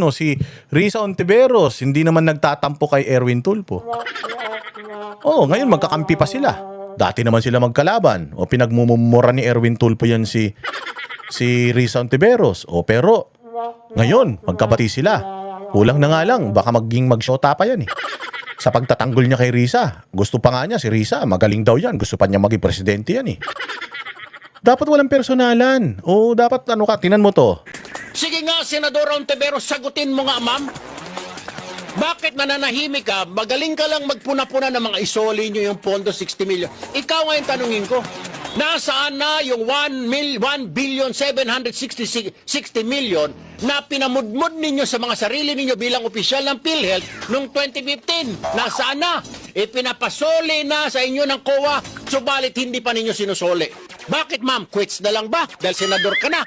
Si Risa Ontiveros, hindi naman nagtatampo kay Erwin Tulfo. Ngayon magkakampi pa sila. Dati naman sila magkalaban. Pinagmumura ni Erwin Tulfo yan si Risa Ontiveros. Pero ngayon, magkabati sila. Kulang na nga lang, baka mag-shota pa yan sa pagtatanggol niya kay Risa. Gusto pa nga niya si Risa, magaling daw yan. Gusto pa niya maging presidente yan Dapat walang personalan. Dapat tinan mo to. Sige nga, Senador Ontiveros, sagutin mo nga, ma'am. Bakit nananahimik ka? Magaling ka lang magpuna-puna ng mga isoli nyo yung pondo 60 million. Ikaw ngayon tanungin ko, nasaan na yung 1,760 million na pinamudmud ninyo sa mga sarili ninyo bilang opisyal ng PhilHealth noong 2015? Nasaan na? Pinapasoli na sa inyo ng COA, subalit hindi pa ninyo sinusoli. Bakit, ma'am? Quits na lang ba? Dahil senador ka na.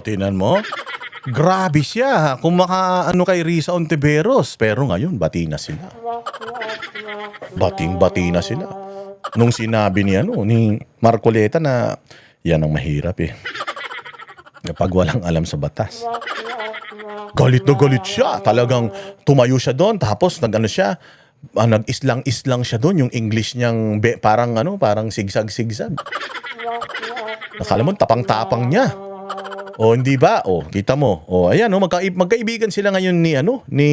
Tinan mo. Grabe siya. Kung kay Risa Ontiveros. Pero ngayon, bati na sila. Bating-bati na sila. Nung sinabi ni Marcoleta na yan ang mahirap kapag walang alam sa batas. Galit na galit siya. Talagang tumayo siya doon. Tapos nag-islang-islang siya doon. Yung English niyang parang sigsag-sigsag. Nakala mo, tapang-tapang niya. Hindi ba? Kita mo. Ayan, magkaibigan sila ngayon ni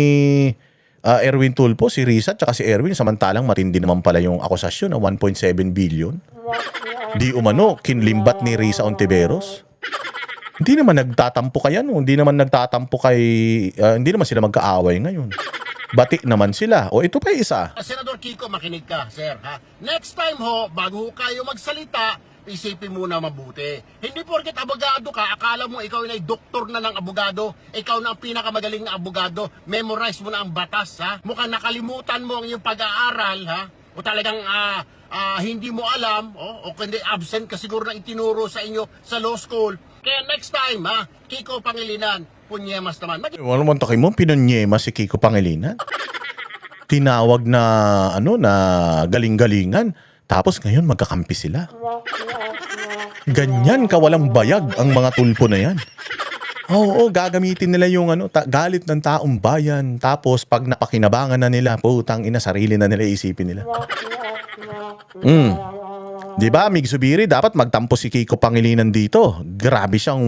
Erwin Tulfo, si Risa, tsaka si Erwin, samantalang matindi naman pala yung akusasyon na 1.7 billion. Di umano, kinlimbat ni Risa Ontiveros. Hindi naman nagtatampo hindi naman sila magkaaway ngayon. Batik naman sila. Ito pa isa. Senador Kiko, makinig ka, sir. Next time bago kayo magsalita, isipin muna mabuti. Hindi porket abogado ka, akala mo ikaw ay doktor na ng abogado, ikaw na ang pinakamagaling na abogado, memorize mo na ang batas, Mukhang nakalimutan mo ang iyong pag-aaral, O talagang hindi mo alam, o kundi absent ka siguro na itinuro sa inyo sa law school. Kaya next time, Kiko Pangilinan, punyemas naman. Wala man takin mo, pinunyemas si Kiko Pangilinan. Tinawag na galing-galingan. Tapos ngayon magkakampi sila. Ganyan kawalang bayag ang mga Tulfo na yan. Gagamitin nila yung galit ng taong bayan. Tapos pag napakinabangan na nila, putang ina, sarili na nila isipin nila. Di ba, Mig Zubiri, dapat magtampo si Kiko Pangilinan dito. Grabe siyang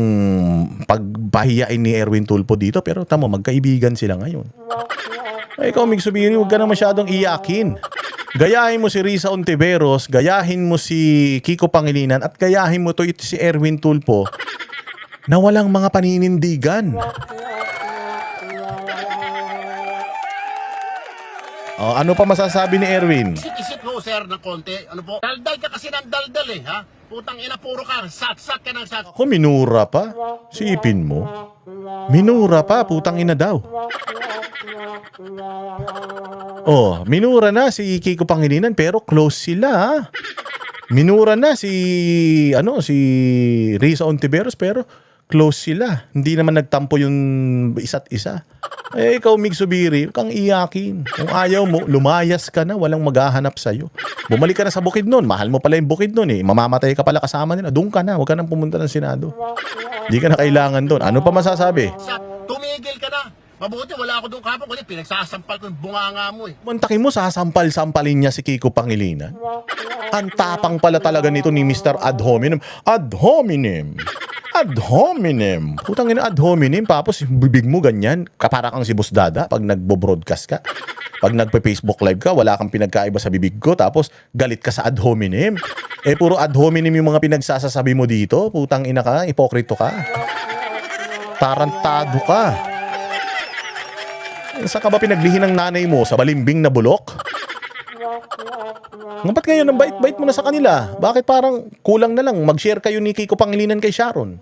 pagpahiyain ni Erwin Tulfo dito. Pero tamo, magkaibigan sila ngayon. Ikaw, Mig Zubiri, huwag ka na masyadong iyakin. Gayahin mo si Risa Ontiveros, gayahin mo si Kiko Pangilinan, at gayahin mo ito si Erwin Tulfo na walang mga paninindigan. Ano pa masasabi ni Erwin? Isip mo, sir, ng konti. Daldal ka kasi ng daldal Putang ina, puro ka. Satsak ka ng satsak. Minura pa. Sipin mo. Minura pa, putang ina daw. Minura na si Kiko Pangilinan pero close sila. Minura na si Risa Ontiveros pero close sila. Hindi naman nagtampo yung isa't isa. Ikaw, Mig Zubiri, kang iyakin. Kung ayaw mo, lumayas ka na, walang maghahanap sa'yo. Bumalik ka na sa Bukidnon. Mahal mo pala yung Bukidnon Mamamatay ka pala kasama nila. Doon ka na, huwag ka nang pumunta ng Senado. Hindi ka na kailangan doon. Ano pa masasabi? Tumigil ka na. Mabuti, wala ako doon kapag kundi pinagsasampal ko yung bunganga mo Mantakin mo, sasampal-sampalin niya si Kiko Pangilinan. Ang tapang pala talaga nito ni Mr. Ad hominem. Ad hominem. Ad hominem. Putang ina, ad hominem. Tapos bibig mo ganyan. Para kang si Boss Dada pag nagbo-broadcast ka. Pag nagpe-Facebook live ka, wala kang pinagkaiba sa bibig ko. Tapos galit ka sa ad hominem. Puro ad hominem yung mga pinagsasasabi mo dito. Putang ina ka, ipokrito ka. Tarantado ka. Saan ka ba pinaglihin ng nanay mo? Sa balimbing na bulok? Ba't ngayon ang bait-bait mo na sa kanila? Bakit parang kulang na lang mag-share kayo ni Kiko Pangilinan kay Sharon?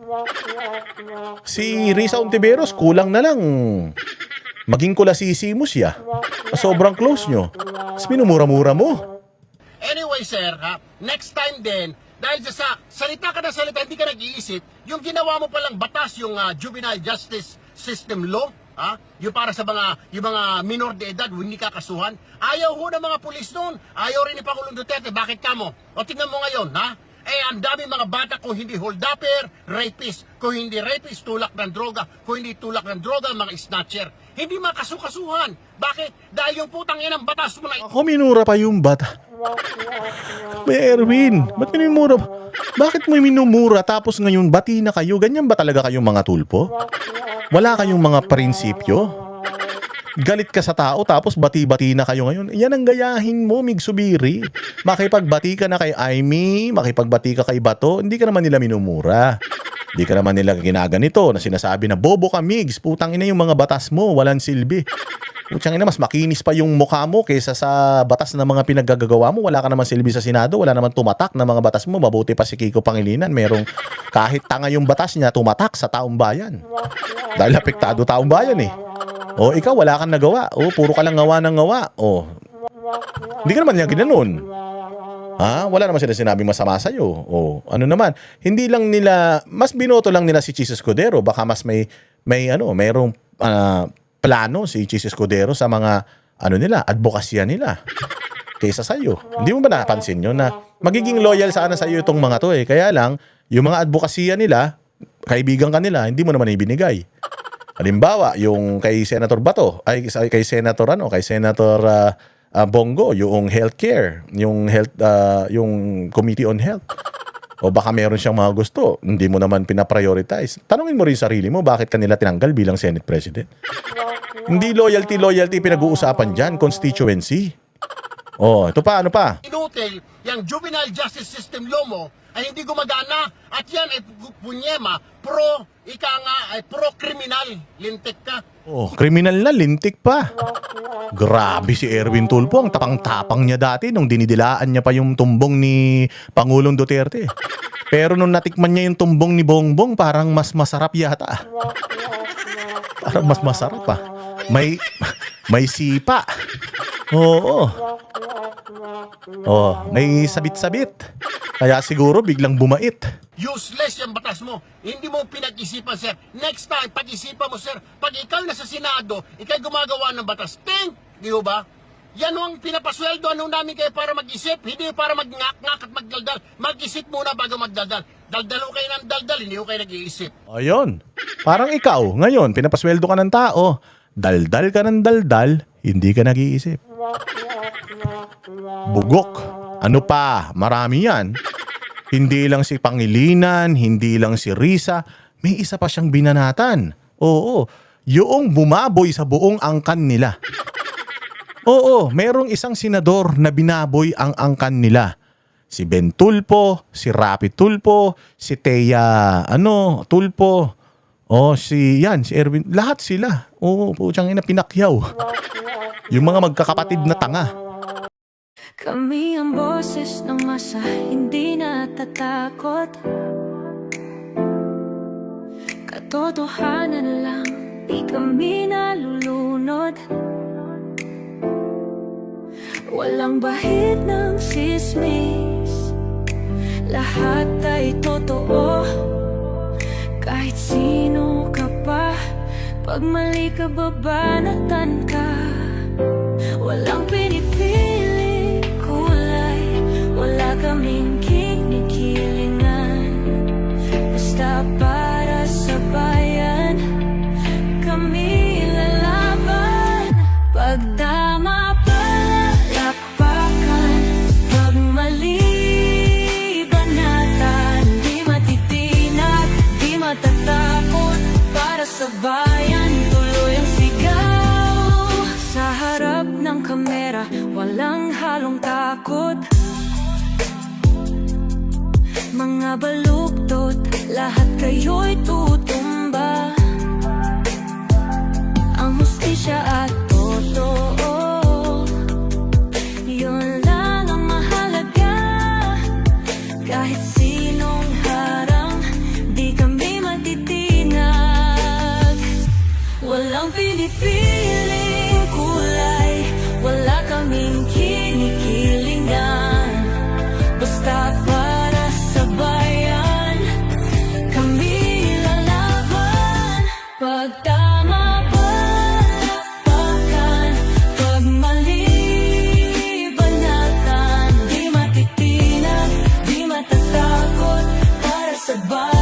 Si Risa Ontiveros, kulang na lang maging kulasisi mo siya. Sobrang close nyo. Tapos minumura-mura mo. Anyway, sir, next time din, dahil sa salita ka na salita, hindi ka nag-iisip, yung ginawa mo palang batas, yung Juvenile Justice System Law, yung para sa yung mga minor de edad, hindi kakasuhan. Ayaw ho ng mga pulis noon. Ayaw rin ni Pangulong Duterte. Bakit ka mo? O tingnan mo ngayon, ang dami mga bata kung hindi hold-upper, rapist. Kung hindi rapist, tulak ng droga. Kung hindi tulak ng droga, mga snatcher. Hindi makasukasuhan. Bakit? Dahil yung putang inang batas mo na Ako minura pa yung bata. May Erwin, ba't minumura? Bakit mo minumura tapos ngayon bati na kayo? Ganyan ba talaga kayong mga tulpo? Wala kayong mga prinsipyo? Galit ka sa tao tapos bati-bati na kayo ngayon. Yan ang gayahin mo, Migsubiri. Makipagbati ka na kay Aimee, makipagbati ka kay Bato, hindi ka naman nila minumura. Hindi ka naman nila ginaganito na sinasabi na bobo ka, Migs. Putang ina yung mga batas mo, walang silbi. Putang ina, mas makinis pa yung mukha mo kaysa sa batas na mga pinaggagawa mo. Wala ka naman silbi sa Senado, wala naman tumatak na mga batas mo. Mabuti pa si Kiko Pangilinan, merong kahit tanga yung batas niya, tumatak sa taong bayan. Dahil apektado taong bayan eh. O ikaw, wala kang nagawa. O puro ka lang ngawa ng ngawa. O hindi ka naman niya ginanon. Ha? Wala naman sila sinabing masama sa'yo. O ano naman, hindi lang nila, mas binoto lang nila si Chis Escudero. Baka mas mayroong plano si Chis Escudero sa mga nila, advokasya nila kaysa sa'yo. Hindi mo ba napansin yun na magiging loyal sana sa'yo itong mga to eh. Kaya lang, yung mga advokasya nila, kaibigan ka nila, hindi mo naman ibinigay. Halimbawa, yung kay Senator Bato, kay Senator Bongo, yung healthcare, yung Committee on Health. O baka meron siyang mga gusto, hindi mo naman pinaprioritize. Tanungin mo rin sarili mo, bakit kanila tinanggal bilang Senate President? Hindi loyalty pinag-uusapan dyan, constituency. Oh, ito pa, ano pa? inutil, yung juvenile justice system law mo ay hindi gumagana at yan ay punyema, pro-criminal, lintik ka. Oh, kriminal na, lintik pa. Grabe si Erwin Tulfo, ang tapang-tapang niya dati nung dinidilaan niya pa yung tumbong ni Pangulong Duterte. Pero nung natikman niya yung tumbong ni Bongbong, parang mas masarap yata. Parang mas masarap pa. May sipa. Oo. Oh, may sabit-sabit. Kaya siguro biglang bumait. Useless yung batas mo. Hindi mo pinag-isipan, sir. Next time, pag-isipan mo, sir. Pag ikaw na sa Senado, ikaw gumagawa ng batas. Think! Di ba? Yan ang pinapasweldo namin kayo para mag-isip. Hindi para mag-ngak-ngak at magdaldal. Mag-isip muna bago magdaldal. Daldalo kayo ng daldal, hindi ko kayo nag-iisip. Ayun. Parang ikaw, ngayon, pinapasweldo ka ng tao. Daldal ka ng daldal, hindi ka nag-iisip. Bugok. Ano pa? Marami yan. Hindi lang si Pangilinan, hindi lang si Risa, may isa pa siyang binanatan. Oo, yung bumaboy sa buong angkan nila. Oo, merong isang senador na binaboy ang angkan nila. Si Ben Tulfo, si Rapi Tulfo, si Teya Tulfo. Si Erwin, lahat sila. Oo, putyang ina, pinakyaw. Yung mga magkakapatid na tanga. Kami ang boses ng masa, hindi natatakot. Katotohanan lang, di kami nalulunod. Walang bahid ng sismis, lahat ay totoo. Kahit sino ka pa, pag mali ka babanatan ka. Walang pinipili kulay, wala kaming kinikilingan. Basta para sa bayan, kami lalaban. Pag tama palapakan, pag mali banatan. Di matitinag, di matatakot, para sa bayan tuloy ang sigaw. Sa harap ng kamera, walang halong takot. Mga baluktot, lahat kayo'y tutumba. Ang hustisya at totoo, yun lang ang mahalaga. Kahit sinong harang, di kami matitinag. Walang pinipiling kulay, wala kaming kinikilingan. Basta para sa bayan, kami lalaban. Pag tama palapakan, pag mali banatan. Di matitinag, di matatakot, sa bayan.